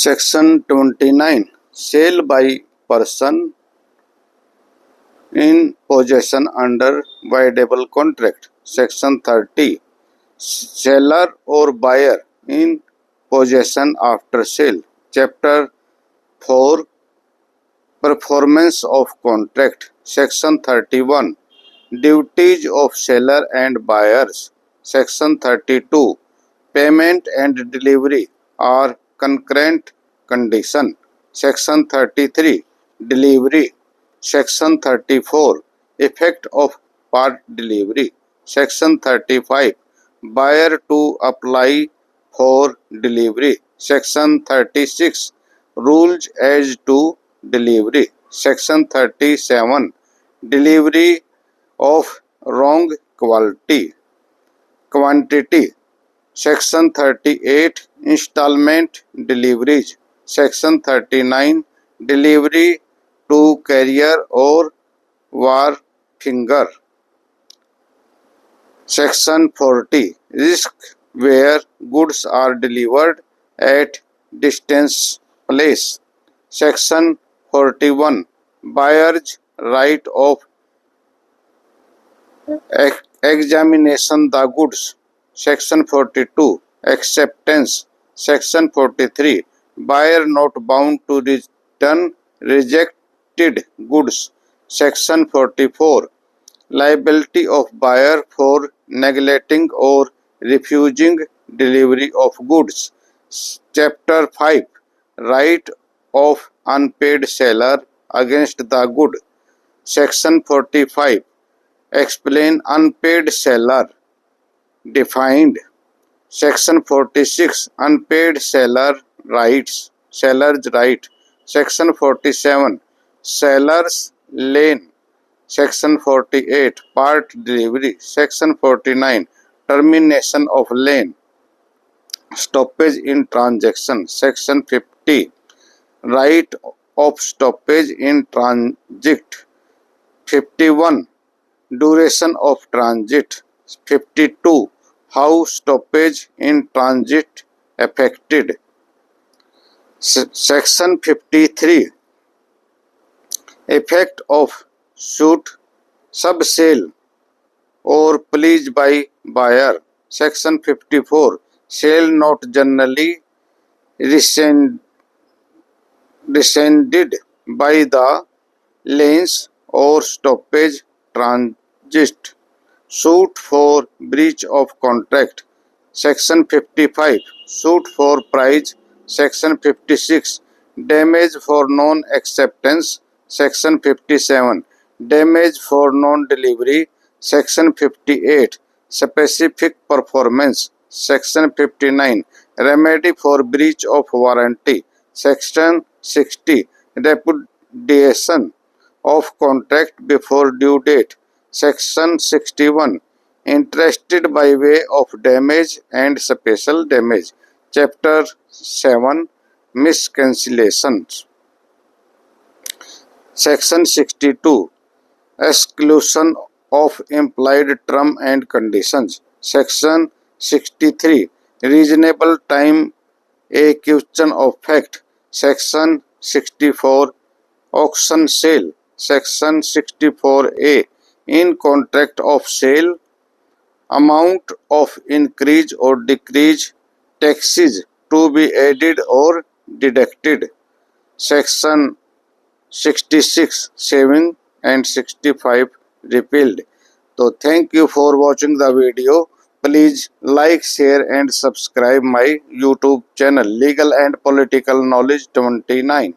Section 29. Sale by person in possession under voidable contract. Section 30. Seller or buyer in possession after sale. Chapter 4. Performance of contract. Section 31. Duties of seller and buyers. Section 32. Payment and delivery are concurrent condition. Section 33. Delivery. Section 34. Effect of part delivery. Section 35. Buyer to apply for delivery. Section 36. Rules as to delivery. Section 37. Delivery of wrong quantity. Section 38. Installment deliveries. Section 39. Delivery to carrier or wharfinger. Section 40. Risk where goods are delivered at distance place. Section 41. Buyer's right of examination the goods. Section 42. Acceptance. Section 43. Buyer not bound to return rejected goods. Section 44. Liability of buyer for neglecting or refusing delivery of goods. Chapter 5. Right of unpaid seller against the good. Section 45. Explain unpaid seller. Defined. Section 46. Unpaid seller's right. Section 47. Seller's lien. Section 48. Part delivery. Section 49. Termination of lien. Stoppage in transaction. Section 50. Right of stoppage in transit. 51. Duration of transit. 52. How stoppage in transit affected. Section 53. Effect of suit, sub-sale or pledge by buyer. Section 54. Sale not generally rescinded by the liens or stoppage transit. Suit for breach of contract. Section 55. Suit for price. Section 56. Damage for non-acceptance. Section 57. Damage for non-delivery. Section 58. Specific performance. Section 59. Remedy for breach of warranty. Section 60. Repudiation of contract before due date. Section 61. Interested by way of damage and special damage. Chapter 7. Miscancellations. Section 62. Exclusion of implied term and conditions. Section 63. Reasonable time acquisition of fact. Section 64. Auction sale. Section 64A. In contract of sale, amount of increase or decrease taxes to be added or deducted. Section 66 saving and 65 repealed. So thank you for watching the video. Please like, share and subscribe my YouTube channel Legal and Political Knowledge 29.